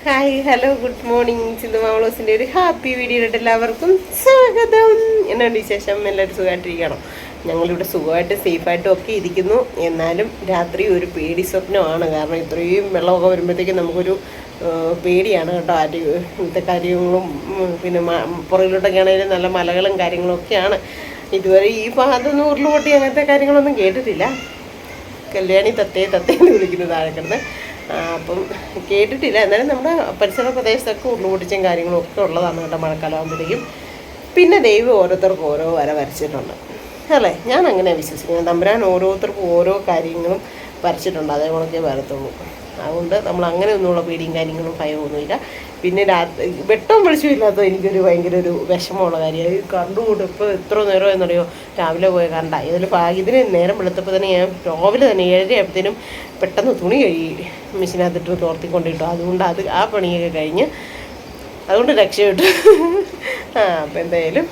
Hi hello good morning. സിന്ധുമാവളോസിൻ്റെ ഒരു happy വീഡിയോയിലിട്ട് എല്ലാവർക്കും സ്വാഗതം. എന്നാണ് വിശേഷം? എല്ലാവരും സുഖമായിട്ടിരിക്കണം. ഞങ്ങളിവിടെ സുഖമായിട്ട് സേഫായിട്ടും ഒക്കെ ഇരിക്കുന്നു. എന്നാലും രാത്രി ഒരു പേടി സ്വപ്നമാണ്. കാരണം ഇത്രയും വെള്ളമൊക്കെ വരുമ്പോഴത്തേക്കും നമുക്കൊരു പേടിയാണ് കേട്ടോ. ഇങ്ങനത്തെ കാര്യങ്ങളും പിന്നെ പുറകിലോട്ടൊക്കെ ആണെങ്കിലും നല്ല മലകളും കാര്യങ്ങളും ഒക്കെയാണ്. ഇതുവരെ ഈ ഭാഗത്തൊന്നും ഉരുളുപൊട്ടി അങ്ങനത്തെ കാര്യങ്ങളൊന്നും കേട്ടിട്ടില്ല. കല്യാണി തത്തേന്ന് വിളിക്കുന്നത് താഴെ കിടന്ന്. അപ്പം കേട്ടിട്ടില്ല. എന്നാലും നമ്മുടെ പരിസര പ്രദേശത്തൊക്കെ ഉരുളുപൊട്ടിച്ചും കാര്യങ്ങളും ഒക്കെ ഉള്ളതാണ് കേട്ടോ മഴക്കാലം ആകുമ്പോഴത്തേക്കും. പിന്നെ ദൈവം ഓരോരുത്തർക്കും ഓരോ വര വരച്ചിട്ടുണ്ട് അല്ലേ? ഞാൻ അങ്ങനെ വിശ്വസിക്കുന്നത്. തമ്പുരാൻ ഓരോരുത്തർക്കും ഓരോ കാര്യങ്ങളും വരച്ചിട്ടുണ്ട്, അതേപോലൊക്കെ വരത്തുള്ളൂ. അതുകൊണ്ട് നമ്മൾ അങ്ങനെ ഒന്നുമുള്ള പേടിയും കാര്യങ്ങളും ഭയമൊന്നുമില്ല. പിന്നെ വെട്ടവും വെളിച്ചമില്ലാത്തത് എനിക്കൊരു ഭയങ്കര ഒരു വിഷമമുള്ള കാര്യമാണ്. ഈ കറണ്ട് കൂട്ട് ഇപ്പോൾ എത്ര നേരം എന്നറിയോ, രാവിലെ പോയ കറണ്ടായി. ഇതിൽ ഭാഗ്യത്തിന് നേരം വെളുത്തപ്പോൾ തന്നെ ഞാൻ രാവിലെ തന്നെ 7:30 ആയപ്പോഴത്തേനും പെട്ടെന്ന് തുണി കഴുകി മെഷീനകത്തിട്ട് തോർത്തിക്കൊണ്ടിട്ടു. അതുകൊണ്ട് ആ പണിയൊക്കെ കഴിഞ്ഞ് അതുകൊണ്ട് രക്ഷപ്പെട്ടു. അപ്പം എന്തായാലും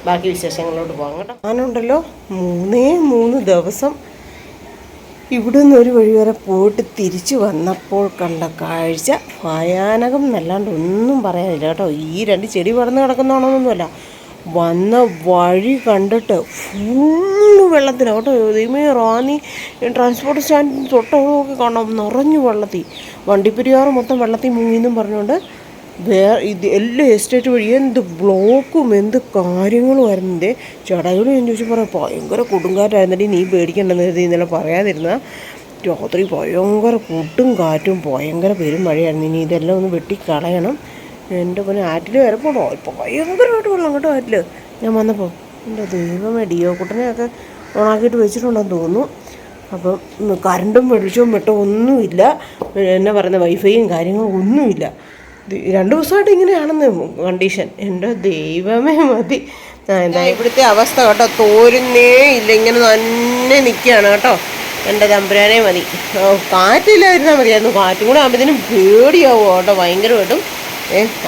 ബാക്കി വിശേഷങ്ങളോട്ട് പോകാം കേട്ടോ. ഞാനുണ്ടല്ലോ 3 ദിവസം ഇവിടെ നിന്ന് ഒരു വഴി വരെ പോയിട്ട് തിരിച്ചു വന്നപ്പോൾ കണ്ട കാഴ്ച ഭയാനകം എന്നല്ലാണ്ട് ഒന്നും പറയാനില്ല കേട്ടോ. ഈ 2 ചെടി വളർന്ന് കിടക്കുന്നതാണോന്നൊന്നുമല്ല, വന്ന വഴി കണ്ടിട്ട് ഫുള്ള് വെള്ളത്തിലാണ് കേട്ടോ. ദൈവമേ, റാന്നി ട്രാൻസ്പോർട്ട് സ്റ്റാൻഡ് തൊട്ടൊക്കെ കാണാം നിറഞ്ഞു വെള്ളത്തിൽ. വണ്ടിപ്പെരിയാറ് മൊത്തം വെള്ളത്തിൽ മുങ്ങിയെന്നും പറഞ്ഞുകൊണ്ട് ഇത് എല്ലാ എസ്റ്റേറ്റ് വഴി എന്ത് ബ്ലോക്കും എന്ത് കാര്യങ്ങളുമായിരുന്നു. എൻ്റെ ചേട്ടായിയോട് ഞാൻ ചോദിച്ചു പറയാം, ഭയങ്കര കൊടുങ്കാറ്റായിരുന്നടി, നീ പേടിക്കണ്ടെന്ന് കരുതി ഇന്നലെ പറയാതിരുന്ന. രാത്രി ഭയങ്കര കൂട്ടും കാറ്റും ഭയങ്കര പെരും മഴയായിരുന്നു. ഇനി ഇതെല്ലാം ഒന്ന് വെട്ടിക്കളയണം. എൻ്റെ പിന്നെ ആറ്റിൽ വരെ പോകണോ, ഭയങ്കരമായിട്ട് വെള്ളം കേട്ടോ ആറ്റിൽ. ഞാൻ വന്നപ്പോൾ എൻ്റെ ദൈവമേ, ഡിയോ കുട്ടനെയൊക്കെ ഓണാക്കിയിട്ട് വെച്ചിട്ടുണ്ടെന്ന് തോന്നുന്നു. അപ്പം കറണ്ടും വെളിച്ചവും വെട്ടവും ഒന്നുമില്ല. എന്നാ പറയുന്ന വൈഫൈയും കാര്യങ്ങളും ഒന്നുമില്ല. 2 ദിവസമായിട്ട് ഇങ്ങനെയാണെന്ന് കണ്ടീഷൻ. എൻ്റെ ദൈവമേ മതി. എന്താ ഇവിടുത്തെ അവസ്ഥ കേട്ടോ, തോരുന്നേ ഇല്ല, ഇങ്ങനെ തന്നെ നിൽക്കുകയാണ് കേട്ടോ. എൻ്റെ തമ്പുരാനെ മതി. കാറ്റില്ലായിരുന്നാൽ മതിയായിരുന്നു. കാറ്റും കൂടെ ആകുമ്പോഴത്തേനും പേടിയാവും കേട്ടോ ഭയങ്കരമായിട്ടും.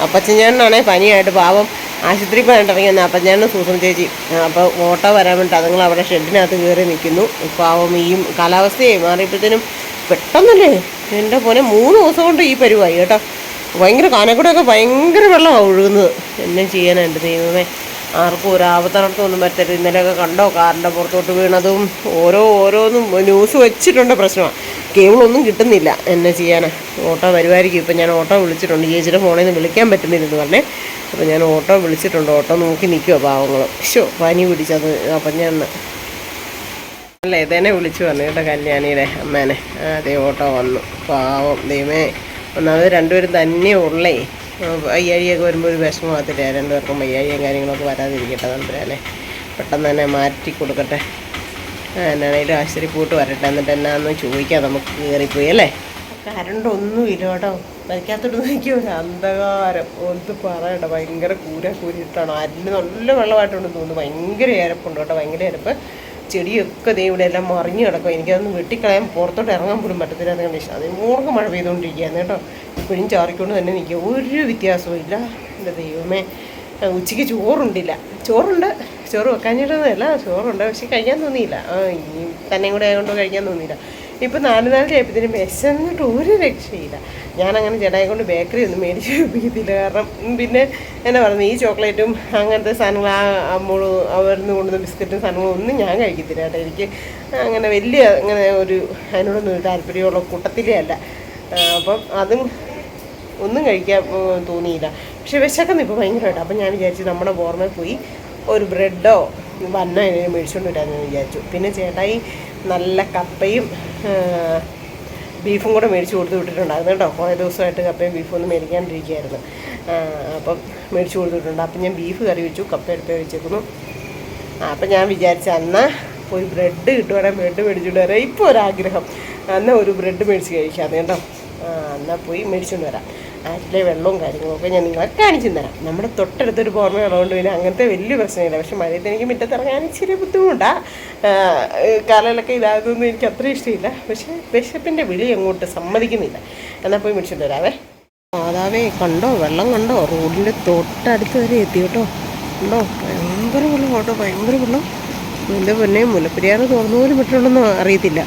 അപ്പച്ചഞ്ഞാനാണേ പനിയായിട്ട് പാവം ആശുപത്രി പോയിട്ടിറങ്ങി വന്നത്. അപ്പച്ചഞ്ഞാനും സൂസൻ ചേച്ചി. അപ്പോൾ ഓട്ടോ വരാൻ വേണ്ടിയിട്ട് അതുങ്ങൾ അവിടെ ഷെഡിനകത്ത് കയറി നിൽക്കുന്നു. പാവം ഈ കാലാവസ്ഥയെ മാറിയപ്പോഴത്തേനും പെട്ടെന്നല്ലേ എൻ്റെ പോലെ 3 ദിവസം കൊണ്ട് ഈ പരുവായി കേട്ടോ. ഭയങ്കര കാനക്കൂടെയൊക്കെ ഭയങ്കര വെള്ളമാണ് ഒഴുകുന്നത്. എന്നെ ചെയ്യാനുണ്ട് ദൈവമേ, ആർക്കും ഒരാപത്തനത്തൊന്നും പറ്റരുത്. ഇന്നലെയൊക്കെ കണ്ടോ കാറിൻ്റെ പുറത്തോട്ട് വീണതും ഓരോന്നും ന്യൂസ് വെച്ചിട്ടുണ്ട്. പ്രശ്നമാണ്, കേബിളൊന്നും കിട്ടുന്നില്ല. എന്നെ ചെയ്യാനാ. ഓട്ടോ വരുമായിരിക്കും. ഇപ്പം ഞാൻ ഓട്ടോ വിളിച്ചിട്ടുണ്ട്. ചേച്ചിയുടെ ഫോണിൽ നിന്ന് വിളിക്കാൻ പറ്റുന്നില്ലെന്ന് പറഞ്ഞേ. അപ്പോൾ ഞാൻ ഓട്ടോ വിളിച്ചിട്ടുണ്ട്. ഓട്ടോ നോക്കി നിൽക്കുമോ പാവങ്ങൾ. പനി പിടിച്ചത്. അപ്പം ഞാൻ അല്ല ഇതന്നെ വിളിച്ചു പറഞ്ഞു കേട്ടോ, കല്യാണിയുടെ അമ്മേനെ. അതേ ഓട്ടോ വന്നു. പാവം ദൈവമേ, ഒന്നാമത് 2 പേരും തന്നെ ഉള്ളേ. വയ്യാഴിയൊക്കെ വരുമ്പോൾ ഒരു വിഷമമാകത്തില്ല. 2 പേർക്കും വയ്യാഴിയും കാര്യങ്ങളൊക്കെ വരാതിരിക്കട്ടെ തമ്പുരാനെ. പെട്ടെന്ന് തന്നെ മാറ്റി കൊടുക്കട്ടെ. എന്നാണേലും ആശുപത്രി പോയിട്ട് വരട്ടെ. എന്നിട്ട് എന്നാന്ന് ചോദിക്കാം നമുക്ക് കയറിപ്പോയി അല്ലേ. കറണ്ടൊന്നുമില്ല കേട്ടോ. വരയ്ക്കാത്തോട്ട് നോക്കിയോ, അന്ധകാരം ഒന്നും പറയണ്ട. ഭയങ്കര കൂരിട്ടാണോ. അരിൽ നല്ല വെള്ളമായിട്ടുണ്ടെന്ന് തോന്നുന്നു. ഭയങ്കര ഇരപ്പുണ്ട് കേട്ടോ, ഭയങ്കര ഇരപ്പ്. ചെടിയൊക്കെ ദേ ഇവിടെ എല്ലാം മറിഞ്ഞു കിടക്കും. എനിക്കതൊന്ന് വെട്ടിക്കളയാൻ പുറത്തോട്ട് ഇറങ്ങാൻ പോലും പറ്റത്തില്ലാത്ത കണ്ടീഷൻ. അതിന് മൂർഖം മഴ പെയ്തുകൊണ്ടിരിക്കുകയാണ് കേട്ടോ. ഇപ്പോഴും ചാറിക്കൊണ്ട് തന്നെ നിൽക്കുക, ഒരു വ്യത്യാസവും ഇല്ല. എൻ്റെ ദൈവമേ, ഉച്ചയ്ക്ക് ചോറുണ്ടില്ല. ചോറ് വെക്കാഞ്ഞിട്ടൊന്നുമല്ല, ചോറുണ്ട്. പക്ഷെ കഴിക്കാൻ തോന്നിയില്ല. ഈ തന്നെ കൂടെ ആയതുകൊണ്ട് കഴിക്കാൻ തോന്നിയില്ല. ഇപ്പം 4 ആയപ്പോഴത്തേനും വിശന്നിട്ട് ഒരു രക്ഷയില്ല. ഞാനങ്ങനെ ചേട്ടായെ കൊണ്ട് ബേക്കറി ഒന്നും മേടിച്ച് വെപ്പിക്കത്തില്ല. കാരണം പിന്നെ എന്നാ പറയുന്നത്, ഈ ചോക്ലേറ്റും അങ്ങനത്തെ സാധനങ്ങൾ അമ്മോള് അവരിന്ന് കൊണ്ടുവന്ന ബിസ്ക്കറ്റും സാധനങ്ങളും ഒന്നും ഞാൻ കഴിക്കത്തില്ല കേട്ടോ. എനിക്ക് അങ്ങനെ വലിയ അങ്ങനെ ഒരു അതിനോടൊന്നും ഒരു താല്പര്യമുള്ള കൂട്ടത്തിലേ അല്ല. അപ്പം അതും ഒന്നും കഴിക്കാൻ തോന്നിയില്ല. പക്ഷെ വിശക്കുന്നു ഇപ്പോൾ ഭയങ്കരമായിട്ട്. അപ്പം ഞാൻ വിചാരിച്ചു നമ്മുടെ ഓർമ്മയിൽ പോയി ഒരു ബ്രെഡോ ബന്നോ മേടിച്ചുകൊണ്ട് വരാമെന്ന് വിചാരിച്ചു. പിന്നെ ചേട്ടായി നല്ല കപ്പയും ബീഫും കൂടെ മേടിച്ച് കൊടുത്ത് വിട്ടിട്ടുണ്ടായിരുന്നു കേട്ടോ. കുറേ ദിവസമായിട്ട് കപ്പയും ബീഫും ഒന്നും മേടിക്കാണ്ടിരിക്കുകയായിരുന്നു. അപ്പം മേടിച്ച് കൊടുത്തിട്ടുണ്ട്. അപ്പം ഞാൻ ബീഫ് കറി വെച്ചു, കപ്പ എടുത്ത് വെച്ചേക്കുന്നു. അപ്പം ഞാൻ വിചാരിച്ച എന്നാൽ ഒരു ബ്രെഡ് കിട്ടുവാണെങ്കിൽ ബ്രെഡ് മേടിച്ചുകൊണ്ട് വരാം. ഇപ്പോൾ ഒരാഗ്രഹം, എന്നാൽ ഒരു ബ്രെഡ് മേടിച്ച് കഴിക്കാമെന്ന് കേട്ടോ. എന്നാൽ പോയി മേടിച്ചുകൊണ്ട് വരാം. ആറ്റിലെ വെള്ളവും കാര്യങ്ങളൊക്കെ ഞാൻ നിങ്ങളെ കാണിച്ചു തരാം. നമ്മുടെ തൊട്ടടുത്തൊരു പുറമെ ഉള്ളതുകൊണ്ട് പിന്നെ അങ്ങനത്തെ വലിയ പ്രശ്നമില്ല. പക്ഷെ മഴയത്ത് എനിക്ക് മുറ്റത്തിറങ്ങാൻ ഇച്ചിരി ബുദ്ധിമുട്ടാണ്. കാലയിലൊക്കെ ഇതാകുന്നതൊന്നും എനിക്ക് അത്ര ഇഷ്ടമില്ല. പക്ഷേ വിശപ്പിൻ്റെ വിളി അങ്ങോട്ട് സമ്മതിക്കുന്നില്ല. എന്നാൽ പോയി മേടിച്ചുകൊണ്ട് വരാവേ. മാതാവേ, കണ്ടോ വെള്ളം കണ്ടോ? റോഡിൻ്റെ തൊട്ടടുത്ത് വരെ എത്തി കേട്ടോ. കണ്ടോ, ഭയങ്കര വെള്ളം കേട്ടോ, ഭയങ്കര വെള്ളം. എൻ്റെ പൊന്നെ, മുല്ലപ്പെരിയാറ് തുറന്നു പോലും പറ്റുള്ളൂ അറിയത്തില്ല.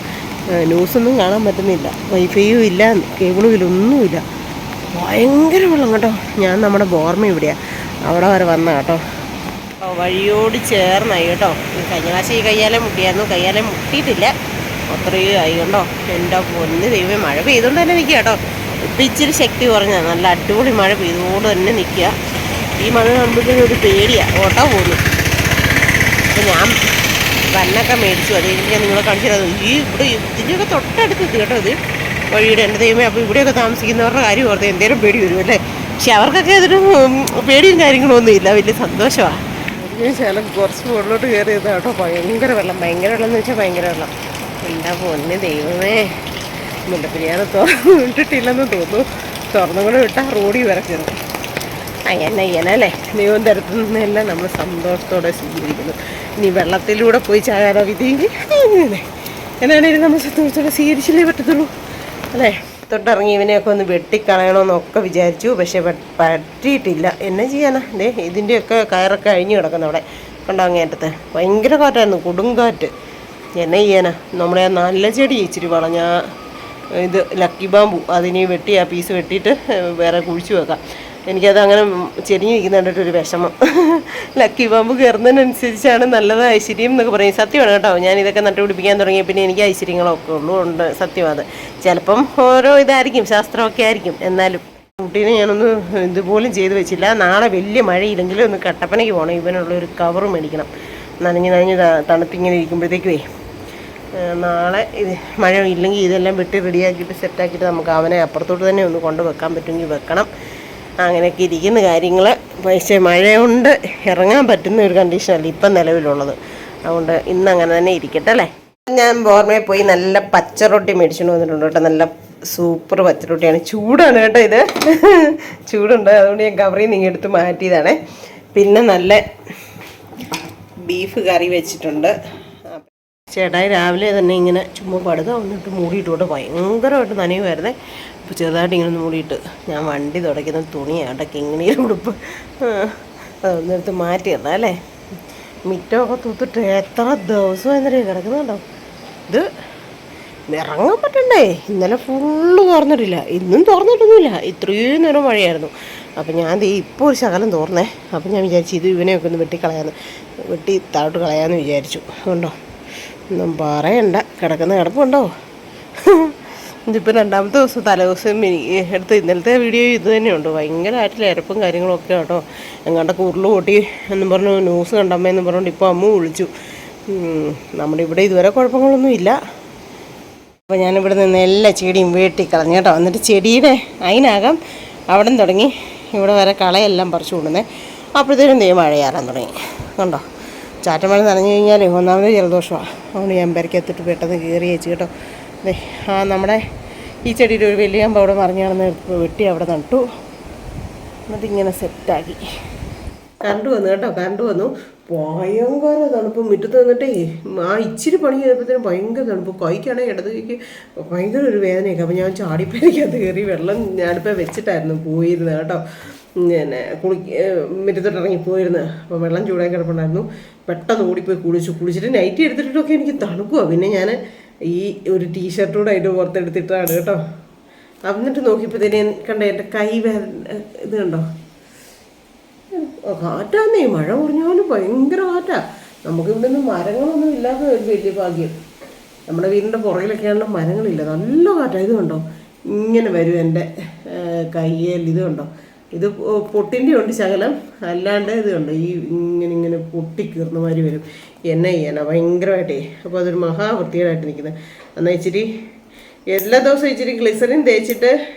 ന്യൂസൊന്നും കാണാൻ പറ്റുന്നില്ല. വൈഫൈയും ഇല്ല, കേബിളും ഇല്ല, ഒന്നുമില്ല. ഭയങ്കര വെള്ളം കേട്ടോ. ഞാൻ നമ്മുടെ ബോർമ ഇവിടെയാണ്, അവിടെ വരെ വന്ന കേട്ടോ. വഴിയോട് ചേർന്നായി കേട്ടോ. കഴിഞ്ഞ പ്രാവശ്യം ഈ കയ്യാലെ മുട്ടിയായിരുന്നു, കയ്യാലെ മുട്ടിയിട്ടില്ല, അത്രയും ആയി കണ്ടോ. എൻ്റെ പൊന്ന് ദൈവമേ, മഴ പെയ്തുകൊണ്ട് തന്നെ നിൽക്കുക കേട്ടോ. ഇപ്പം ഇച്ചിരി ശക്തി കുറഞ്ഞാൽ നല്ല അടിപൊളി മഴ പെയ്തുകൊണ്ട് തന്നെ നിൽക്കുക. ഈ മഴ കാണുമ്പോഴത്തേക്കും ഒരു പേടിയാണ്, ഓട്ടാ പോകുന്നു. അപ്പം ഞാൻ വന്നൊക്കെ മേടിച്ചു, അത് ഞാൻ നിങ്ങളെ കാണിച്ചു തരാം. ഈ ഇവിടെ ഇതിൻ്റെയൊക്കെ തൊട്ടടുത്തെത്തി കേട്ടോ ഇത് വഴിയുടെ. എൻ്റെ ദൈവമേ, അപ്പോൾ ഇവിടെയൊക്കെ താമസിക്കുന്നവരുടെ കാര്യം ഓർത്ത് എന്തേലും പേടി വരും അല്ലേ. പക്ഷെ അവർക്കൊക്കെ അതൊരു പേടിയും കാര്യങ്ങളൊന്നും ഇല്ല, വലിയ സന്തോഷമാണ്. ശകലം കുറച്ച് മുകളിലോട്ട് കയറിയത് കേട്ടോ. ഭയങ്കര വെള്ളം, ഭയങ്കര വെള്ളം എന്ന് വെച്ചാൽ ഭയങ്കര വെള്ളം. എന്താ പൊന്നെ ദൈവമേ, മുല്ലപ്പെരിയാർ ഇട്ടിട്ടില്ലെന്ന് തോന്നുന്നു. തുറന്നും കൂടെ വിട്ടാൽ റോഡിൽ വരെ കയറും. അയ്യനല്ലേ, ദൈവം തരത്തുനിന്നെല്ലാം നമ്മൾ സന്തോഷത്തോടെ സ്വീകരിക്കുന്നു. ഇനി വെള്ളത്തിലൂടെ പോയി ചാകാനോ വിധിയെങ്കിൽ അങ്ങനെ എന്നാണേലും നമ്മൾ സന്തോഷത്തോടെ സ്വീകരിച്ചില്ലേ പറ്റത്തുള്ളൂ അല്ലേ. തൊട്ടിറങ്ങി ഇവനെയൊക്കെ ഒന്ന് വെട്ടിക്കളയണമെന്നൊക്കെ വിചാരിച്ചു, പക്ഷെ പറ്റിയിട്ടില്ല. എന്നാ ചെയ്യാനാ, ദേ ഇതിൻ്റെയൊക്കെ കയറൊക്കെ അഴിഞ്ഞു കിടക്കുന്നു അവിടെ കണ്ടോ. അങ്ങേറ്റത്ത് ഭയങ്കര കാറ്റായിരുന്നു, കൊടുങ്കാറ്റ്. എന്നാ ചെയ്യാനാ, നമ്മുടെ ആ നല്ല ചെടി ഇച്ചിരി വളഞ്ഞ ഇത് ലക്കി ബാമ്പു, അതിനെ വെട്ടി ആ പീസ് വെട്ടിയിട്ട് വേറെ കുഴിച്ചു വെക്കാം. എനിക്കത് അങ്ങനെ ചെരിഞ്ഞ് നിൽക്കുന്ന കണ്ടിട്ടൊരു വിഷമം. ലക്കി ബാമ്പ് കയറുന്നതിനനുസരിച്ചാണ് നല്ലത് ഐശ്വര്യം എന്നൊക്കെ പറയും. സത്യമാണ് കേട്ടോ. ഞാനിതൊക്കെ നട്ടുപിടിപ്പിക്കാൻ തുടങ്ങിയ പിന്നെ എനിക്ക് ഐശ്വര്യങ്ങളൊക്കെ ഉണ്ട്, സത്യം അത്. ചിലപ്പം ഓരോ ഇതായിരിക്കും, ശാസ്ത്രമൊക്കെ ആയിരിക്കും. എന്നാലും കുട്ടീനെ ഞാനൊന്ന് ഇതുപോലും ചെയ്ത് വെച്ചില്ല. നാളെ വലിയ മഴയില്ലെങ്കിലും ഒന്ന് കട്ടപ്പനയ്ക്ക് പോകണം, ഇവനുള്ളൊരു കവറ് മേടിക്കണം. നനഞ്ഞ് തണുത്തിങ്ങനെ ഇരിക്കുമ്പോഴത്തേക്കുവേ നാളെ ഇത് മഴ ഇല്ലെങ്കിൽ ഇതെല്ലാം വെട്ടി റെഡിയാക്കിയിട്ട് സെറ്റാക്കിയിട്ട് നമുക്ക് അവനെ അപ്പുറത്തോട്ട് തന്നെ ഒന്ന് കൊണ്ട് വെക്കാൻ പറ്റുമെങ്കിൽ വെക്കണം. അങ്ങനെയൊക്കെ ഇരിക്കുന്ന കാര്യങ്ങൾ. പക്ഷേ മഴ കൊണ്ട് ഇറങ്ങാൻ പറ്റുന്ന ഒരു കണ്ടീഷനല്ല ഇപ്പം നിലവിലുള്ളത്. അതുകൊണ്ട് ഇന്നങ്ങനെ തന്നെ ഇരിക്കട്ടെ അല്ലേ. ഞാൻ ബോർമയിൽ പോയി നല്ല പച്ചറൊട്ടി മേടിച്ചുകൊണ്ട് വന്നിട്ടുണ്ട് കേട്ടോ. നല്ല സൂപ്പർ പച്ചറൊട്ടിയാണ്. ചൂടാണ് കേട്ടോ ഇത്, ചൂടുണ്ട്. അതുകൊണ്ട് ഞാൻ കവറിൽ നിന്ന് എടുത്ത് മാറ്റിയതാണ്. പിന്നെ നല്ല ബീഫ് കറി വെച്ചിട്ടുണ്ട്. ചേട്ടായി രാവിലെ തന്നെ ഇങ്ങനെ ചുമ്മാ പടുത വന്നിട്ട് മൂടിയിട്ട് ഭയങ്കരമായിട്ട് നനയുമായിരുന്നേ. അപ്പോൾ ചെറുതായിട്ട് ഇങ്ങനെ മൂടിയിട്ട് ഞാൻ വണ്ടി തുടയ്ക്കുന്ന തുണിയാണ് കിങ്ങിണിയുടെ ഉടുപ്പ്, അതൊന്നെടുത്ത് മാറ്റിയിടണം അല്ലേ. മിറ്റമൊക്കെ തൂത്തിട്ട് എത്ര ദിവസം എന്നറിയാം കിടക്കുന്നുണ്ടോ. ഇത് ഇറങ്ങാൻ പറ്റണ്ടേ. ഇന്നലെ ഫുള്ള് തുറന്നിട്ടില്ല, ഇന്നും തുറന്നിട്ടൊന്നുമില്ല. ഇത്രയും നേരം മഴയായിരുന്നു. അപ്പം ഞാൻ ഇപ്പോൾ ഒരു ശകലം തോർന്നേ. അപ്പം ഞാൻ വിചാരിച്ചു ഇത് ഇവനെയൊക്കെ ഒന്ന് വെട്ടി താഴോട്ട് കളയാമെന്ന് വിചാരിച്ചു. അതുകൊണ്ടോ ഒന്നും പറയണ്ട, കിടക്കുന്ന കിടപ്പുണ്ടോ. ഇതിപ്പോൾ രണ്ടാമത്തെ ദിവസം, തലേദിവസം എടുത്ത് ഇന്നലത്തെ വീഡിയോ ഇത് തന്നെയുണ്ട്. ഭയങ്കരമായിട്ടുള്ള ഇരപ്പും കാര്യങ്ങളൊക്കെ കേട്ടോ. എങ്ങാണ്ട് ഉരുള് പൊട്ടി എന്നും പറഞ്ഞു ന്യൂസ് കണ്ടമ്മയെന്നും പറഞ്ഞുകൊണ്ട് ഇപ്പോൾ അമ്മ വിളിച്ചു. നമ്മുടെ ഇവിടെ ഇതുവരെ കുഴപ്പങ്ങളൊന്നും ഇല്ല. അപ്പോൾ ഞാനിവിടെ നിന്ന് എല്ലാ ചെടിയും വെട്ടിക്കളഞ്ഞു കേട്ടോ. എന്നിട്ട് ചെടിയുടെ അതിനകം അവിടെ നിന്ന് തുടങ്ങി ഇവിടെ വരെ കളയെല്ലാം പറിച്ചു കൊണ്ടുവന്നേ. അപ്പോഴത്തേനും മഴയാറാൻ തുടങ്ങി കണ്ടോ. ചാറ്റമഴ നനഞ്ഞു കഴിഞ്ഞാൽ ഒന്നാമത് ജലദോഷമാണ്. അതുകൊണ്ട് ഞാൻ പെരക്കത്തിട്ട് പെട്ടെന്ന് കയറി വെച്ച് കേട്ടോ. നമ്മുടെ ഈ ചെടിയുടെ ഒരു വലിയ കമ്പ് അവിടെ മറിഞ്ഞാണെന്ന് വെട്ടി അവിടെ നട്ടു. എന്നിട്ടിങ്ങനെ സെറ്റാക്കി. കറണ്ട് വന്നു കേട്ടോ, കറണ്ട് വന്നു. ഭയങ്കര തണുപ്പ്. മുറ്റത്ത് നിന്നിട്ടേ ആ ഇച്ചിരി പണി ചെയ്തപ്പോഴത്തേനും ഭയങ്കര തണുപ്പ്. കൈക്കാണെങ്കിൽ ഇടത്തേക്ക് ഭയങ്കര ഒരു വേദനയൊക്കെ. അപ്പോൾ ഞാൻ ചാടിപ്പേരക്കകത്ത് കയറി വെള്ളം ഞാനിപ്പോൾ വെച്ചിട്ടായിരുന്നു പോയിരുന്നത് കേട്ടോ. പിന്നെ മുറ്റത്തോട്ട് ഇറങ്ങി പോയിരുന്നത്. അപ്പോൾ വെള്ളം ചൂടായി കിടപ്പുണ്ടായിരുന്നു. പെട്ടെന്ന് ഓടിപ്പോയി കുളിച്ചിട്ട് നൈറ്റി എടുത്തിട്ടൊക്കെ എനിക്ക് തണുക്കുക. പിന്നെ ഞാൻ ഈ ഒരു ടീഷർട്ടൂടെ അതിൻ്റെ പുറത്തെടുത്തിട്ടാണ് കേട്ടോ. എന്നിട്ട് നോക്കിയപ്പോഴത്തേന് കണ്ട എൻ്റെ കൈ ഇത് കണ്ടോ. കാറ്റാന്നേ, മഴ കുറഞ്ഞാലും ഭയങ്കര കാറ്റാണ്. നമുക്കിവിടെ നിന്ന് മരങ്ങളൊന്നും ഇല്ലാത്ത ഒരു വലിയ ഭാഗ്യം. നമ്മുടെ വീടിൻ്റെ പുറകിലൊക്കെയാണല്ലോ മരങ്ങളില്ല, നല്ല കാറ്റാണ്. ഇത് കണ്ടോ ഇങ്ങനെ വരും എൻ്റെ കയ്യിൽ. ഇത് കണ്ടോ, ഇത് പൊട്ടിൻ്റെ ഉണ്ട് ശകലം, അല്ലാണ്ട് ഇത് കണ്ടോ ഈ ഇങ്ങനെ പൊട്ടിക്കീർന്ന മാതിരി വരും. എന്നെ ചെയ്യാനാ ഭയങ്കരമായിട്ടേ. അപ്പോൾ അതൊരു മഹാവൃത്തികേടായിട്ട് നിൽക്കുന്നത്. എന്നാൽ ഇച്ചിരി എല്ലാ ദിവസവും ഇച്ചിരി ഗ്ലിസറിൻ തേച്ചിട്ട്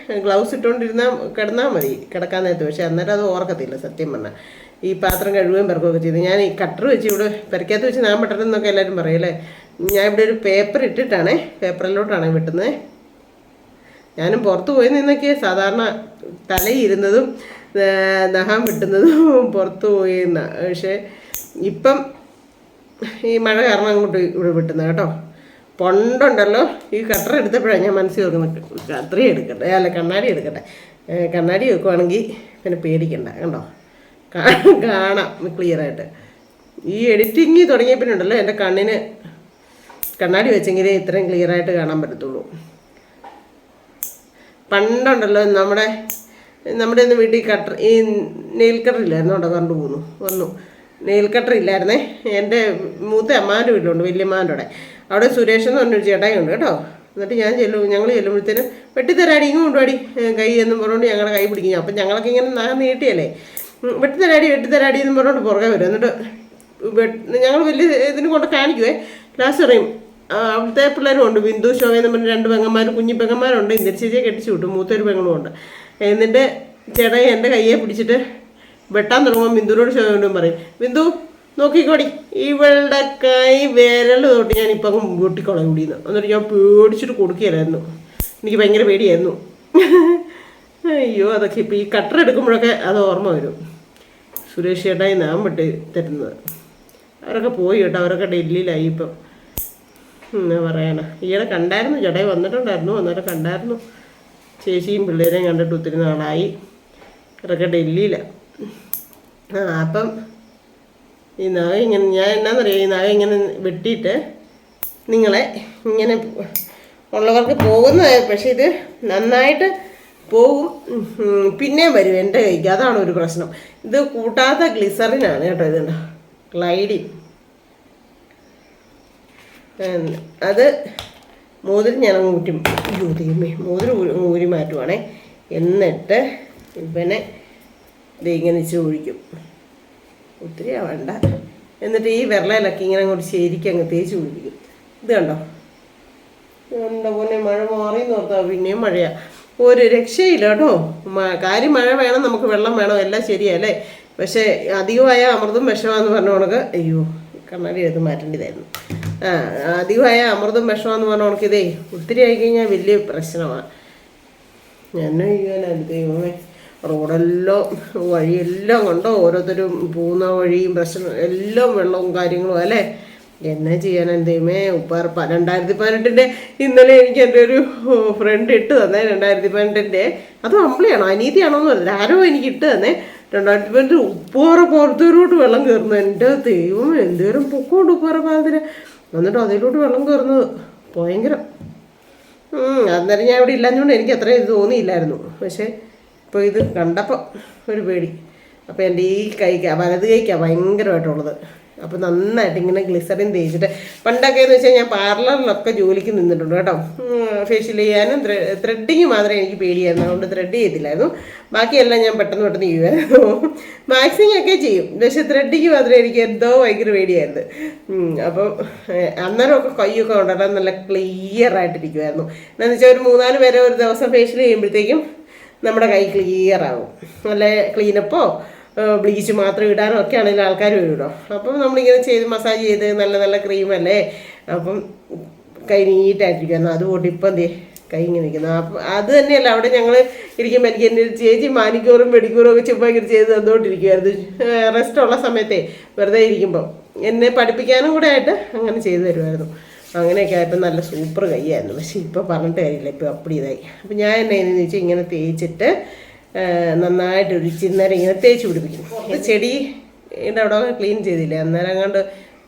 ഗ്ലൗസ് ഇട്ടുകൊണ്ടിരുന്നാൽ കിടന്നാൽ മതി കിടക്കാൻ നേരത്ത്. പക്ഷേ അന്നേരം അത് ഓർക്കത്തില്ല സത്യം പറഞ്ഞാൽ. ഈ പാത്രം കഴുകുകയും പെറുക്കുകയൊക്കെ ചെയ്ത് ഞാൻ ഈ കട്ടർ വെച്ച് ഇവിടെ പെരക്കകത്ത് വെച്ച് ഞാൻ പെട്ടെന്നൊക്കെ എല്ലാവരും പറയല്ലേ. ഞാൻ ഇവിടെ ഒരു പേപ്പർ ഇട്ടിട്ടാണേ, പേപ്പറിലോട്ടാണ് വെട്ടുന്നത്. ഞാനും പുറത്ത് പോയി നിന്നൊക്കെ സാധാരണ തലയിരുന്നതും നഖം വെട്ടുന്നതും പുറത്ത് പോയിരുന്ന. പക്ഷേ ഇപ്പം ഈ മഴ കാരണം അങ്ങോട്ട് ഇവിടെ വെട്ടുന്നത് കേട്ടോ. പണ്ടുണ്ടല്ലോ ഈ കട്ടർ എടുത്തപ്പോഴാണ് ഞാൻ മനസ്സിൽ നോക്കുന്നത് കത്രി എടുക്കട്ടെ, അല്ല കണ്ണാടി എടുക്കട്ടെ. കണ്ണാടി വെക്കുവാണെങ്കിൽ പിന്നെ പേടിക്കണ്ട കണ്ടോ, കാണാം ക്ലിയറായിട്ട്. ഈ എഡിറ്റിങ് തുടങ്ങിയ പിന്നെ ഉണ്ടല്ലോ എൻ്റെ കണ്ണിന് കണ്ണാടി വെച്ചെങ്കിലേ ഇത്രയും ക്ലിയറായിട്ട് കാണാൻ പറ്റത്തുള്ളൂ. പണ്ടുണ്ടല്ലോ നമ്മുടെ നമ്മുടെ ഒന്ന് വീട്ടിൽ കട്ടർ ഈ നെയിൽ കട്ടർ ഇല്ലായിരുന്നു കേട്ടോ, കറണ്ട് വന്നു നെയിൽ കട്ടർ ഇല്ലായിരുന്നേ. എൻ്റെ മൂത്ത അമ്മാൻ്റെ വീട്ടിലുണ്ട്, വലിയമ്മാൻ്റെ അവിടെ സുരേഷ് എന്ന് പറഞ്ഞൊരു ചേട്ടായിയുണ്ട് കേട്ടോ. എന്നിട്ട് ഞങ്ങൾ ചെല്ലുമ്പോഴത്തേനും വെട്ടിത്തരാടി ഇങ്ങ് കൊണ്ടുപാടി കൈ എന്നും പറഞ്ഞുകൊണ്ട് ഞങ്ങളുടെ കൈ പിടിക്കും. അപ്പം ഞങ്ങളൊക്കെ ഇങ്ങനെ നീട്ടിയല്ലേ, വെട്ടിത്തരാടി എന്നും പറഞ്ഞുകൊണ്ട് പുറകെ വരും. എന്നിട്ട് ഞങ്ങൾ വലിയ ഇതിന് കൊണ്ട് കാണിക്കുവേ. ലാസ്റ്റ് പറയും അവിടുത്തെ പിള്ളേരും ഉണ്ട്, ബിന്ദു ശോഭ എന്ന് പറഞ്ഞ 2 പെങ്ങന്മാരും കുഞ്ഞു പെങ്ങന്മാരുണ്ട്. ഇന്ദിര ചേച്ചിയെ കെട്ടിച്ചു വിട്ടു, മൂത്തൊരു പെങ്ങളും ഉണ്ട്. എന്നിട്ട് ചേട്ടായി എൻ്റെ കയ്യെ പിടിച്ചിട്ട് വെട്ടാൻ തുടങ്ങുമ്പോൾ ബിന്ദുവിനോട് ശോഭയോടും പറയും, ബിന്ദു നോക്കിക്കോടി ഇവളുടെ കൈ വിരൽ തൊട്ട് ഞാനിപ്പം അങ്ങ് വെട്ടിക്കോളാം കൂടിയെന്ന്. എന്നിട്ട് ഞാൻ പേടിച്ചിട്ട് കൊടുക്കുകയായിരുന്നു, എനിക്ക് ഭയങ്കര പേടിയായിരുന്നു. അയ്യോ അതൊക്കെ ഇപ്പം ഈ കട്ടർ എടുക്കുമ്പോഴൊക്കെ അത് ഓർമ്മ വരും. സുരേഷ് ചേട്ടായി നാം വെട്ടി തരുന്നത്. അവരൊക്കെ പോയി കേട്ടോ, അവരൊക്കെ ഡൽഹിയിലായി ഇപ്പം. എന്നാ പറയാനാ, ഈയിടെ കണ്ടായിരുന്നു, ചേട്ടായി വന്നിട്ടുണ്ടായിരുന്നു, അന്നേരം കണ്ടായിരുന്നു. ചേച്ചിയും പിള്ളേരെയും കണ്ടിട്ട് ഒത്തിരി നാളായി. അവരൊക്കെ ഡൽഹിയിലാണ്. അപ്പം ഈ നഖ ഇങ്ങനെ ഞാൻ എന്നാന്നറിയാം, ഈ നഖ ഇങ്ങനെ വെട്ടിയിട്ട് നിങ്ങളെ ഇങ്ങനെ ഉള്ളവർക്ക് പോകുന്നത്, പക്ഷെ ഇത് നന്നായിട്ട് പോകും, പിന്നെയും വരും എൻ്റെ കൈക്ക്. അതാണ് ഒരു പ്രശ്നം. ഇത് കൂട്ടാത്ത ഗ്ലിസറിനാണ് കേട്ടോ, ഇതുണ്ട് ഗ്ലൈഡിൻ. അത് മോതിരം ഞാൻ ഊറ്റി ഊരി മാറ്റുവാണേ. എന്നിട്ട് ഇവനെ ഇങ്ങനെ ഇച്ചിരി ഒഴിക്കും, ഒത്തിരി വേണ്ട. എന്നിട്ട് ഈ വിരലയിലൊക്കെ ഇങ്ങനെ അങ്ങോട്ട് ശരിക്കും അങ്ങ് തേച്ച് പിടിപ്പിക്കും. ഇത് കണ്ടോ, എന്താ പോലെ മഴ മാറിയെന്ന് ഓർത്താൽ പിന്നെയും മഴയാണ്, ഒരു രക്ഷയില്ല കേട്ടോ. കാര്യം മഴ വേണം, നമുക്ക് വെള്ളം വേണം, എല്ലാം ശരിയല്ലേ. പക്ഷേ അധികമായ അമൃതും വിഷമാണെന്ന് പറഞ്ഞ കണക്ക്, അയ്യോ കണ്ണാടി എടുത്ത് മാറ്റേണ്ടതായിരുന്നു. അധികമായ അമൃതും വിഷമാണെന്ന് പറഞ്ഞ കണക്ക് ഇതേ ഒത്തിരി ആയിക്കഴിഞ്ഞാൽ വലിയ പ്രശ്നമാണ്. ഞാൻ ദൈവമേ, റോഡെല്ലാം വഴിയെല്ലാം കണ്ടോ, ഓരോരുത്തരും പോകുന്ന വഴിയും പ്രശ്നം എല്ലാം വെള്ളവും കാര്യങ്ങളും അല്ലേ. എന്നാ ചെയ്യാനാണ് ദൈവമേ. 2018 ഇന്നലെ എനിക്ക് എൻ്റെ ഒരു ഫ്രണ്ട് ഇട്ട് തന്നെ 2018 അത് അമ്പിളിയാണോ അനീതിയാണോ എന്ന് പറഞ്ഞില്ല, ആരോ എനിക്ക് ഇട്ട് തന്നെ 2018 ഉപ്പാറ പുറത്തോട്ട് വെള്ളം കയറുന്നു. എൻ്റെ ദൈവം എന്തോരം പൊക്കമുണ്ട് ഉപ്പാറ പാലത്തിന്. എന്നിട്ട് അതിലോട്ട് വെള്ളം കയറുന്നത് ഭയങ്കരം. അന്നേരം ഞാൻ ഇവിടെ ഇല്ലാഞ്ഞുകൊണ്ട് എനിക്ക് അത്ര ഇത് തോന്നിയില്ലായിരുന്നു. പക്ഷേ ഇപ്പോൾ ഇത് കണ്ടപ്പോൾ ഒരു പേടി. അപ്പോൾ എൻ്റെ ഈ കൈക്കാണ്, വലത് കൈക്കാണ് ഭയങ്കരമായിട്ടുള്ളത്. അപ്പോൾ നന്നായിട്ട് ഇങ്ങനെ ഗ്ലിസറിൻ തേച്ചിട്ട്, പണ്ടൊക്കെ എന്ന് വെച്ചാൽ ഞാൻ പാർലറിലൊക്കെ ജോലിക്ക് നിന്നിട്ടുണ്ട് കേട്ടോ. ഫേഷ്യൽ ചെയ്യാനും ത്രെഡിങ് മാത്രമേ എനിക്ക് പേടിയായിരുന്നു, അതുകൊണ്ട് ത്രെഡ് ചെയ്തില്ലായിരുന്നു. ബാക്കിയെല്ലാം ഞാൻ പെട്ടെന്ന് ചെയ്യുമായിരുന്നു. മാക്സിങ് ഒക്കെ ചെയ്യും, പക്ഷേ ത്രെഡിങ് മാത്രമേ എനിക്ക് എന്തോ ഭയങ്കര പേടിയായിരുന്നു. അപ്പം അന്നേരമൊക്കെ കൈയൊക്കെ കൊണ്ടുവരാൻ നല്ല ക്ലിയർ ആയിട്ടിരിക്കുമായിരുന്നു. എന്താണെന്ന് വെച്ചാൽ ഒരു 3-4 പേരെ ഒരു ദിവസം ഫേഷ്യൽ ചെയ്യുമ്പോഴത്തേക്കും നമ്മുടെ കൈ ക്ലിയർ ആവും. നല്ല ക്ലീനപ്പോ ബ്ലീച്ച് മാത്രം ഇടാനോ ഒക്കെ ആണെങ്കിൽ ആൾക്കാർ വരുമല്ലോ. അപ്പം നമ്മളിങ്ങനെ ചെയ്ത് മസാജ് ചെയ്ത് നല്ല നല്ല ക്രീമല്ലേ, അപ്പം കൈ നീറ്റായിട്ടിരിക്കുന്നു. അതുകൊണ്ട് ഇപ്പം എന്തേ കൈ ഇങ്ങനെ നിൽക്കുന്നു. അപ്പം അത് തന്നെയല്ല, അവിടെ ഞങ്ങൾ ഇരിക്കുമ്പോൾ എനിക്ക് എൻ്റെ ചേച്ചി മാനിക്കൂറും പെഡിക്കൂറും ഒക്കെ ചുമ്മാ ഇങ്ങനെ ചെയ്ത് തന്നുകൊണ്ടിരിക്കുമായിരുന്നു. റെസ്റ്റുള്ള സമയത്തെ വെറുതെ ഇരിക്കുമ്പോൾ എന്നെ പഠിപ്പിക്കാനും കൂടെ ആയിട്ട് അങ്ങനെ ചെയ്തു തരുമായിരുന്നു. അങ്ങനെയൊക്കെ ആയപ്പോൾ നല്ല സൂപ്പർ കൈയായിരുന്നു. പക്ഷേ ഇപ്പോൾ പറഞ്ഞിട്ട് കാര്യമില്ല, ഇപ്പോൾ അപ്പടി ഇതായി. അപ്പം ഞാൻ എന്നു വെച്ചാൽ ഇങ്ങനെ തേച്ചിട്ട് നന്നായിട്ട് ഒഴിച്ചിന്നേരം ഇങ്ങനെ തേച്ച് പിടിപ്പിക്കും. ചെടിയുടെ അവിടെ ക്ലീൻ ചെയ്തില്ലേ, അന്നേരം അങ്ങോട്ട്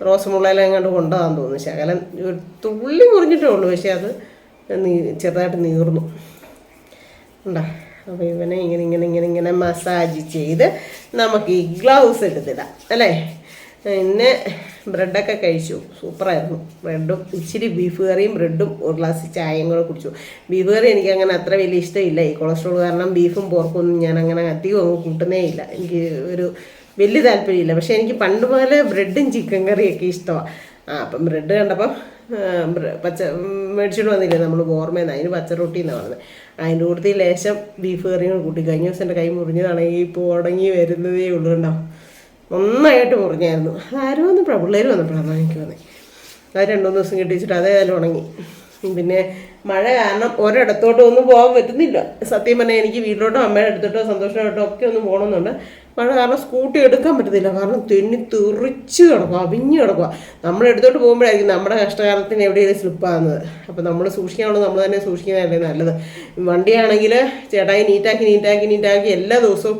റോസ് മുള്ളയിലും അങ്ങോട്ട് കൊണ്ടുപോകാൻ തോന്നുന്നു. ശകലം ഒരു തുള്ളി മുറിഞ്ഞിട്ടേ ഉള്ളൂ, പക്ഷേ അത് ചെറുതായിട്ട് നീർന്നു ഉണ്ടോ. അപ്പോൾ ഇവനെ ഇങ്ങനെ മസാജ് ചെയ്ത് നമുക്ക് ഈ ഗ്ലൗസ് എടുത്തിടാം അല്ലേ. പിന്നെ ബ്രെഡൊക്കെ കഴിച്ചു, സൂപ്പറായിരുന്നു. ബ്രെഡും ഇച്ചിരി ബീഫ് കറിയും ബ്രെഡും ഒരു ഗ്ലാസ് ചായയും കൂടെ കുടിച്ചു. ബീഫ് കറി എനിക്ക് അങ്ങനെ അത്ര വലിയ ഇഷ്ടമില്ല, ഈ കൊളസ്ട്രോൾ കാരണം ബീഫും പോർക്കൊന്നും ഞാൻ അങ്ങനെ അധികം അങ്ങ് കൂട്ടുന്നേ ഇല്ല, എനിക്ക് ഒരു വലിയ താല്പര്യമില്ല. പക്ഷേ എനിക്ക് പണ്ട് പോലെ ബ്രെഡും ചിക്കൻ കറിയൊക്കെ ഇഷ്ടമാണ്. അപ്പം ബ്രെഡ് കണ്ടപ്പം മേടിച്ചിട്ട് വന്നില്ലേ നമ്മൾ ഓർമ്മയെന്ന്, അതിന് പച്ച റൊട്ടി എന്നാണ് പറഞ്ഞത്. അതിൻ്റെ കൂടുതൽ ലേശം ബീഫ് കറിയും കൂട്ടി. കഴിഞ്ഞ ദിവസം എൻ്റെ കൈ മുറിഞ്ഞതാണെങ്കിൽ ഇപ്പോൾ ഉടങ്ങി വരുന്നതേ ഉള്ളൂ കേട്ടോ. നന്നായിട്ട് മുറിഞ്ഞായിരുന്നു. ആരും വന്ന് പിള്ളേർ വന്നപ്പോഴാണ് എനിക്ക് വന്നത്. അത് 2-3 ദിവസം കിട്ടിച്ചിട്ട് അതേതായാലും ഉണങ്ങി. പിന്നെ മഴ കാരണം ഒരിടത്തോട്ടും ഒന്നും പോകാൻ പറ്റുന്നില്ല. സത്യം പറഞ്ഞാൽ എനിക്ക് വീട്ടിലോട്ടോ അമ്മയുടെ അടുത്തോട്ടോ സന്തോഷമായിട്ടോ ഒക്കെ ഒന്ന് പോകണമെന്നുണ്ട്. മഴ കാരണം സ്കൂട്ടി എടുക്കാൻ പറ്റുന്നില്ല, കാരണം തെന്നി തെറിച്ച് കിടക്കുക, അവിഞ്ഞ് കിടക്കുക. നമ്മളെടുത്തോട്ട് പോകുമ്പോഴായിരിക്കും നമ്മുടെ കഷ്ടകാലത്തിന് എവിടെയെങ്കിലും സ്ലിപ്പാകുന്നത്. അപ്പോൾ നമ്മൾ സൂക്ഷിക്കാനുള്ളത് നമ്മൾ തന്നെ സൂക്ഷിക്കുന്നതല്ലേ നല്ലത്. വണ്ടിയാണെങ്കിൽ ചേട്ടായി നീറ്റാക്കി എല്ലാ ദിവസവും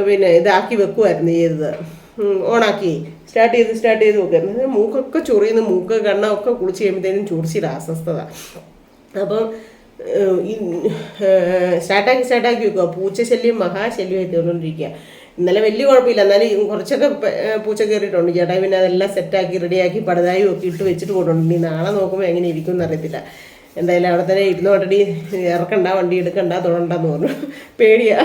പിന്നെ ഇതാക്കി വെക്കുമായിരുന്നു ചെയ്തത്. ഓണാക്കി സ്റ്റാർട്ട് ചെയ്ത് നോക്കായിരുന്നു. മൂക്കൊക്കെ ചൊറിയുന്നു, മൂക്ക് കണ്ണൊക്കെ കുളിച്ച് കഴിയുമ്പോഴത്തേനും ചൊറിച്ചില്ല, അസ്വസ്ഥത. അപ്പം സ്റ്റാർട്ടാക്കി വെക്കുക. പൂച്ചശല്യം മഹാശല്യം എത്തിക്കൊണ്ടിരിക്കുക. ഇന്നലെ വലിയ കുഴപ്പമില്ല, എന്നാലും കുറച്ചൊക്കെ പൂച്ച കയറിയിട്ടുണ്ട്. ചേട്ടായി പിന്നെ അതെല്ലാം സെറ്റാക്കി റെഡിയാക്കി പടുതായും ഒക്കെ ഇട്ട് വെച്ചിട്ട് കൊണ്ടുണ്ട്. ഇനി നാളെ നോക്കുമ്പോൾ എങ്ങനെ ഇരിക്കും എന്നറിയത്തില്ല. എന്തായാലും അവിടെ തന്നെ ഇരുന്നോട്ടടി, ഇറക്കണ്ട, വണ്ടി എടുക്കണ്ട, തൊടണ്ടെന്ന് പറഞ്ഞു. പേടിയാ.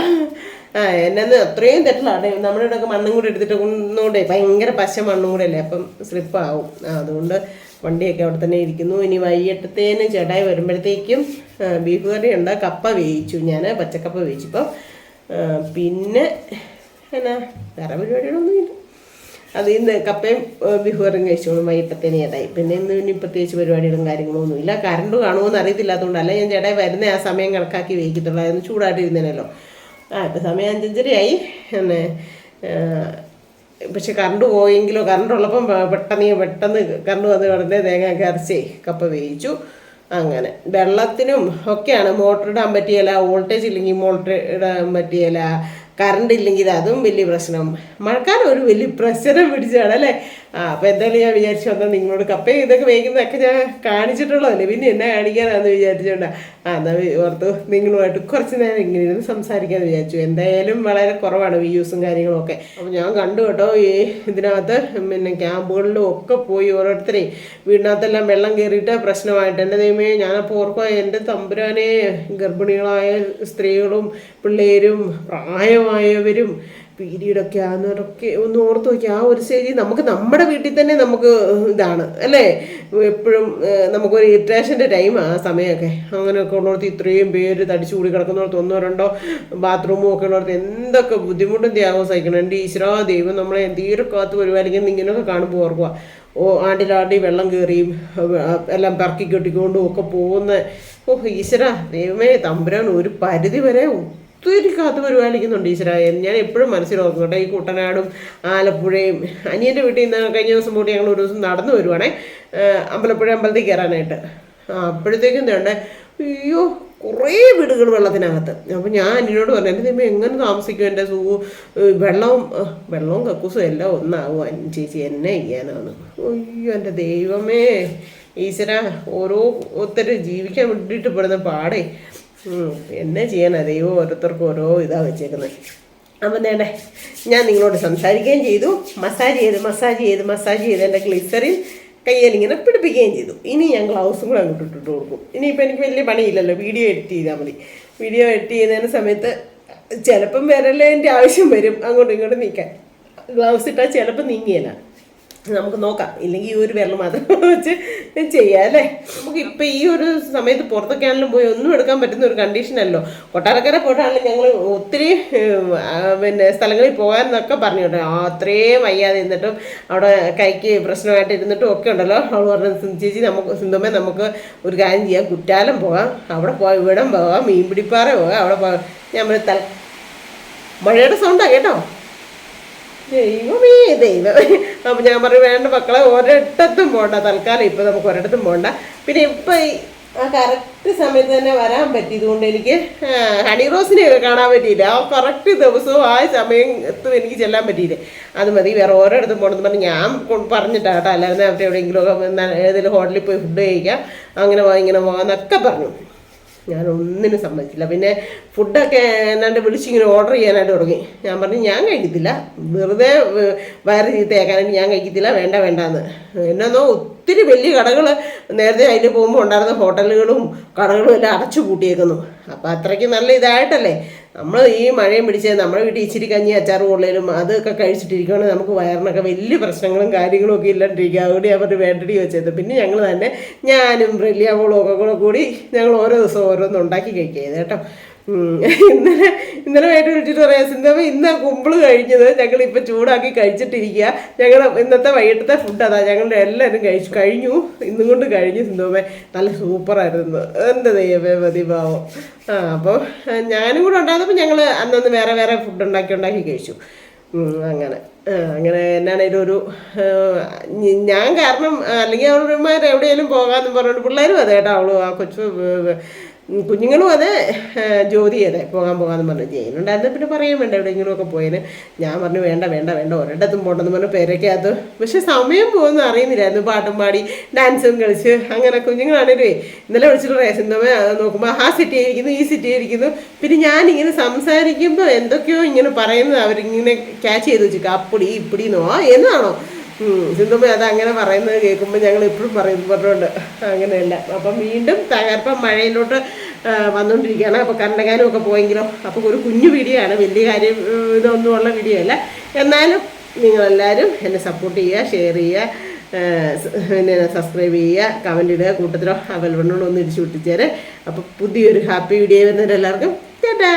എന്നു അത്രയും തെറ്റിലാണ്. നമ്മുടെ ഇവിടെയൊക്കെ മണ്ണും കൂടെ എടുത്തിട്ട് കൊണ്ടോണ്ടേ, ഭയങ്കര പശ മണ്ണും കൂടെ അല്ലേ, അപ്പം സ്ലിപ്പാവും. അതുകൊണ്ട് വണ്ടിയൊക്കെ അവിടെ തന്നെ ഇരിക്കുന്നു. ഇനി വൈകിട്ടത്തേന് ചേട്ടായി വരുമ്പോഴത്തേക്കും ബീഫ് കറി ഉണ്ട്. കപ്പ വേവിച്ചു ഞാൻ, പച്ചക്കപ്പ വേവിച്ചിപ്പം. പിന്നെ എന്നാ വേറെ പരിപാടികളൊന്നുമില്ല. അത് ഇന്ന് കപ്പയും ബീഫ് കറിയും കഴിച്ചോളും വൈകിട്ടത്തേന് ചേട്ടായി. പിന്നെ ഇനി പ്രത്യേകിച്ച് പരിപാടികളും കാര്യങ്ങളൊന്നും ഇല്ല. കറണ്ട് കാണുമോയെന്ന് അറിയത്തില്ലാത്തതുകൊണ്ടല്ല ഞാൻ ചേട്ടായി വരുന്ന ആ സമയം കണക്കാക്കി വേവിക്കത്തുള്ളൂ. അതൊന്ന് ചൂടായിട്ടിരുന്നേനല്ലോ. ഇപ്പം സമയം 5:30 പിന്നെ പക്ഷെ കറണ്ട് പോയെങ്കിലോ, കറണ്ട് ഉള്ളപ്പം പെട്ടെന്ന് കറണ്ട് വന്ന് ഉടനെ തേങ്ങയൊക്കെ അരച്ചേ കപ്പ വേവിച്ചു. അങ്ങനെ വെള്ളത്തിനും ഒക്കെയാണ്. മോട്ടർ ഇടാൻ പറ്റിയല്ല, വോൾട്ടേജ് ഇല്ലെങ്കിൽ മോട്ടർ ഇടാൻ പറ്റിയല്ല, കറണ്ട് ഇല്ലെങ്കിൽ അതും വലിയ പ്രശ്നം. മഴക്കാലം ഒരു വലിയ പ്രശ്നം പിടിച്ചാണ് അല്ലേ. അപ്പം എന്തായാലും ഞാൻ വിചാരിച്ചു വന്നാൽ നിങ്ങളോട് കപ്പയും ഇതൊക്കെ വേവിക്കുന്നതൊക്കെ ഞാൻ കാണിച്ചിട്ടുള്ളതല്ലേ, പിന്നെ എന്നെ കാണിക്കാനാണെന്ന് വിചാരിച്ചുകൊണ്ടാണ്. എന്നാൽ ഓർത്ത് നിങ്ങളുമായിട്ട് കുറച്ച് നേരം ഇങ്ങനെ ഇരുന്ന് സംസാരിക്കാമെന്ന് വിചാരിച്ചു. എന്തായാലും വളരെ കുറവാണ് വ്യൂസും കാര്യങ്ങളും ഒക്കെ. അപ്പം ഞാൻ കണ്ടു കേട്ടോ, ഈ ഇതിനകത്ത് പിന്നെ ക്യാമ്പുകളിലും ഒക്കെ പോയി ഓരോരുത്തരെയും വീടിനകത്തെല്ലാം വെള്ളം കയറിയിട്ട് പ്രശ്നമായിട്ട്. എൻ്റെ ദൈവമേ, ഞാനപ്പോൾ ഓർക്കുക, എൻ്റെ തമ്പുരാനെ, ഗർഭിണികളായ സ്ത്രീകളും പിള്ളേരും പ്രായമായവരും പീരീഡൊക്കെ ആകുന്നവരൊക്കെ ഒന്ന് ഓർത്ത് നോക്കി. ആ ഒരു സ്റ്റേജിൽ നമുക്ക് നമ്മുടെ വീട്ടിൽ തന്നെ നമുക്ക് ഇതാണ് അല്ലേ, എപ്പോഴും നമുക്കൊരു ഇറിറ്റേഷൻ്റെ ടൈം ആ സമയമൊക്കെ. അങ്ങനെയൊക്കെ ഉള്ളിടത്ത് ഇത്രയും പേര് തടിച്ചു കൂടി കിടക്കുന്നിടത്ത് 1-2 ബാത്റൂമും ഒക്കെ ഉള്ളിടത്ത് എന്തൊക്കെ ബുദ്ധിമുട്ടും ത്യാഗവും സഹിക്കണം. എൻ്റെ ഈശ്വരാ ദൈവം നമ്മളെ തീരെ കാത്ത് പരിപാലിക്കുന്ന ഇങ്ങനെയൊക്കെ കാണുമ്പോൾ ഓർക്കുക. ആണ്ടിലാണ്ടി വെള്ളം കയറിയും എല്ലാം പറക്കി കെട്ടിക്കൊണ്ടും ഒക്കെ പോകുന്ന ഈശ്വര ദൈവമേ തമ്പുരാൻ ഒരു പരിധി വരെ ഒത്തിരി കാത്ത് പരിപാലിക്കുന്നുണ്ട് ഈശ്വരായ. ഞാൻ എപ്പോഴും മനസ്സിലാക്കും കേട്ടോ. ഈ കുട്ടനാടും ആലപ്പുഴയും അനിയൻ്റെ വീട്ടിൽ നിന്ന് കഴിഞ്ഞ ദിവസം കൂടി ഞങ്ങൾ ഒരു ദിവസം നടന്നു വരുവാണേ, അമ്പലപ്പുഴ അമ്പലത്തിൽ കയറാനായിട്ട്. അപ്പോഴത്തേക്കും വേണ്ടേ, അയ്യോ കുറേ വീടുകൾ വെള്ളത്തിനകത്ത്. അപ്പം ഞാൻ അനിയനോട് പറഞ്ഞു, എൻ്റെ ദൈവം എങ്ങനെ താമസിക്കും, എൻ്റെ വെള്ളവും കക്കൂസും എല്ലാം ഒന്നാകും ചേച്ചി, എന്നെ ചെയ്യാനാണ്. അയ്യോ എൻ്റെ ദൈവമേ ഈശ്വര, ഓരോരുത്തർ ജീവിക്കാൻ വേണ്ടിയിട്ട് പെടുന്ന പാടേ. എന്നെ ചെയ്യാനാ ദൈവം ഓരോരുത്തർക്കും ഓരോ ഇതാണ് വെച്ചേക്കുന്നത്. അപ്പം നേടെ ഞാൻ നിങ്ങളോട് സംസാരിക്കുകയും ചെയ്തു, മസാജ് ചെയ്ത് എൻ്റെ ഗ്ലിസറിൻ കയ്യിലിങ്ങനെ പിടിപ്പിക്കുകയും ചെയ്തു. ഇനി ഞാൻ ഗ്ലൗസും കൂടെ അങ്ങോട്ട് ഇട്ടിട്ട് കൊടുക്കും. ഇനിയിപ്പോൾ എനിക്ക് വലിയ പണിയില്ലല്ലോ, വീഡിയോ എഡിറ്റ് ചെയ്താൽ മതി. വീഡിയോ എഡിറ്റ് ചെയ്യുന്നതിന് സമയത്ത് ചിലപ്പം വിരലിൻ്റെ ആവശ്യം വരും അങ്ങോട്ടും ഇങ്ങോട്ടും നീക്കാൻ. ഗ്ലൗസ് ഇട്ടാൽ ചിലപ്പോൾ നീങ്ങിയല്ല, നമുക്ക് നോക്കാം. ഇല്ലെങ്കിൽ ഈ ഒരു വിരൽ മാത്രം വെച്ച് ചെയ്യാം അല്ലേ. നമുക്ക് ഇപ്പം ഈ ഒരു സമയത്ത് പുറത്തൊക്കെ ആണെങ്കിലും പോയി ഒന്നും എടുക്കാൻ പറ്റുന്ന ഒരു കണ്ടീഷനല്ലോ. കൊട്ടാരക്കര പോയിട്ടാണെങ്കിലും ഞങ്ങൾ ഒത്തിരി പിന്നെ സ്ഥലങ്ങളിൽ പോകാമെന്നൊക്കെ പറഞ്ഞു കേട്ടോ. അത്രയും വയ്യാതെ ഇരുന്നിട്ടും അവിടെ കൈക്ക് പ്രശ്നമായിട്ട് ഇരുന്നിട്ടും ഒക്കെ ഉണ്ടല്ലോ. അവൾ പറഞ്ഞു, ചേച്ചി നമുക്ക് ഒരു കാര്യം ചെയ്യാം, കുറ്റാലം പോകാം, അവിടെ പോകാം, ഇവിടം പോകാം, മീൻപിടിപ്പാറ പോകാം, അവിടെ പോകാം. ഞാൻ മഴയുടെ സൗണ്ടാണ് കേട്ടോ. ദൈവമേ ദൈവമേ. അപ്പം ഞാൻ പറയും, വേണ്ട മക്കളെ, ഒരിടത്തും പോകണ്ട തൽക്കാലം. ഇപ്പം നമുക്ക് ഒരിടത്തും പോകണ്ട. പിന്നെ ഇപ്പം ആ കറക്റ്റ് സമയത്ത് തന്നെ വരാൻ പറ്റിയതുകൊണ്ട് എനിക്ക് ഹണി റോസിനെയൊക്കെ കാണാൻ പറ്റിയില്ല. ആ കറക്റ്റ് ദിവസവും ആ സമയത്തും എനിക്ക് ചെല്ലാൻ പറ്റിയില്ലേ. അത് മതി, വേറെ ഓരോയിടത്തും പോകണമെന്ന് പറഞ്ഞ് ഞാൻ പറഞ്ഞിട്ടാണ് കേട്ടോ. അല്ലാതെ അവിടെ എവിടെയെങ്കിലുമൊക്കെ ഏതെങ്കിലും ഹോട്ടലിൽ പോയി ഫുഡ് കഴിക്കാം, അങ്ങനെ ഇങ്ങനെ പോകാമെന്നൊക്കെ പറഞ്ഞു. ഞാനൊന്നിനും സമ്മതിച്ചില്ല. പിന്നെ ഫുഡൊക്കെ എന്നാണ്ട് വിളിച്ചിങ്ങനെ ഓർഡർ ചെയ്യാനായിട്ട് തുടങ്ങി. ഞാൻ പറഞ്ഞു ഞാൻ കഴിക്കത്തില്ല, വെറുതെ വയറ് ചീത്തയാക്കാനായിട്ട് ഞാൻ കഴിക്കത്തില്ല, വേണ്ടെന്ന്. എന്നാന്നോ ഒത്തിരി വലിയ കടകൾ നേരത്തെ അതിൽ പോകുമ്പോൾ ഉണ്ടായിരുന്ന ഹോട്ടലുകളും കടകളും എല്ലാം അടച്ചു പൂട്ടിയേക്കുന്നു. അപ്പം അത്രയ്ക്ക് നല്ല ഇതായിട്ടല്ലേ നമ്മൾ ഈ മഴയും പിടിച്ച് നമ്മുടെ വീട്ടിൽ ഇച്ചിരി കഞ്ഞി അച്ചാറ് കൊള്ളലും അതൊക്കെ കഴിച്ചിട്ടിരിക്കുകയാണെങ്കിൽ നമുക്ക് വയറിനൊക്കെ വലിയ പ്രശ്നങ്ങളും കാര്യങ്ങളും ഒക്കെ ഇല്ലാണ്ടിരിക്കുക. അതുകൊണ്ട് അവർ വേണ്ടടി വെച്ചത്. പിന്നെ ഞങ്ങൾ തന്നെ ഞാനും ബ്രെല്ലിയാവോളും ഒക്കെ കൂടി ഞങ്ങൾ ഓരോ ദിവസവും ഓരോന്നും ഉണ്ടാക്കി കഴിക്കുക കേട്ടോ. ഇന്നലെ വേണ്ടി വിളിച്ചിട്ട് പറയാം, സിന്ധമ്മ ഇന്ന് കുമ്പിള് കഴിഞ്ഞത് ഞങ്ങളിപ്പോൾ ചൂടാക്കി കഴിച്ചിട്ടിരിക്കുക. ഞങ്ങൾ ഇന്നത്തെ വൈകിട്ടത്തെ ഫുഡ് അതാ, ഞങ്ങൾ എല്ലാവരും കഴിഞ്ഞു, ഇന്നും കൊണ്ട് കഴിഞ്ഞു. സിന്ധമ്മ നല്ല സൂപ്പറായിരുന്നു, എൻ്റെ ദൈവമേ മതിഭാവം. അപ്പോൾ ഞാനും കൂടെ ഉണ്ടായിരുന്നപ്പോൾ ഞങ്ങൾ അന്നൊന്ന് വേറെ ഫുഡ് ഉണ്ടാക്കി കഴിച്ചു. അങ്ങനെ എന്നാണേലും ഒരു ഞാൻ കാരണം അല്ലെങ്കിൽ അവളുമാർ എവിടെയെങ്കിലും പോകാമെന്ന് പറഞ്ഞിട്ട് പിള്ളേരും അതെ കേട്ടോ. അവളും ആ കൊച്ചു കുഞ്ഞുങ്ങളും അതെ, ജ്യോതി അതെ പോകാമെന്ന് പറഞ്ഞു. ചെയ്യുന്നുണ്ടായിരുന്നു പിന്നെ പറയാൻ വേണ്ട എവിടെയെങ്കിലുമൊക്കെ പോയേന്. ഞാൻ പറഞ്ഞു വേണ്ട വേണ്ട വേണ്ട ഒരിടത്തും പോകണ്ടെന്ന് പറഞ്ഞു പേരക്കകത്ത്. പക്ഷെ സമയം പോകുന്ന അറിയുന്നില്ലായിരുന്നു. പാട്ടും പാടി ഡാൻസും കളിച്ച് അങ്ങനെ കുഞ്ഞുങ്ങളാണേലേ ഇന്നലെ വിളിച്ചിട്ട് സിനിമ നോക്കുമ്പോൾ ആ സിറ്റി ആയിരിക്കുന്നു ഈ സിറ്റി ആയിരിക്കുന്നു. പിന്നെ ഞാനിങ്ങനെ സംസാരിക്കുമ്പോൾ എന്തൊക്കെയോ ഇങ്ങനെ പറയുന്നത് അവരിങ്ങനെ ക്യാച്ച് ചെയ്ത് വെച്ചിട്ട് അപ്പടി ഇപ്പിടിന്നോ എന്നാണോ സിന്ധുമ്മ അത് അങ്ങനെ പറയുന്നത് കേൾക്കുമ്പോൾ ഞങ്ങൾ എപ്പോഴും പറഞ്ഞുകൊണ്ട് അങ്ങനെയല്ല. അപ്പം വീണ്ടും തകർപ്പം മഴയിലോട്ട് വന്നുകൊണ്ടിരിക്കുകയാണ്. അപ്പോൾ കണ്ടകാനും ഒക്കെ പോയെങ്കിലോ. അപ്പോൾ ഒരു കുഞ്ഞു വീഡിയോ ആണ്, വലിയ കാര്യം ഇതൊന്നുമുള്ള വീഡിയോ അല്ല. എന്നാലും നിങ്ങളെല്ലാവരും എന്നെ സപ്പോർട്ട് ചെയ്യുക, ഷെയർ ചെയ്യുക, പിന്നെ സബ്സ്ക്രൈബ് ചെയ്യുക, കമൻറ്റ് ഇടുക, കൂട്ടത്തിലോ ആ ബെൽബട്ടണോട് ഒന്ന് ഇടിച്ചു വിട്ടിച്ചേരെ. അപ്പോൾ പുതിയൊരു ഹാപ്പി വീഡിയോ വരുന്നവരെല്ലാവർക്കും ടാറ്റാ.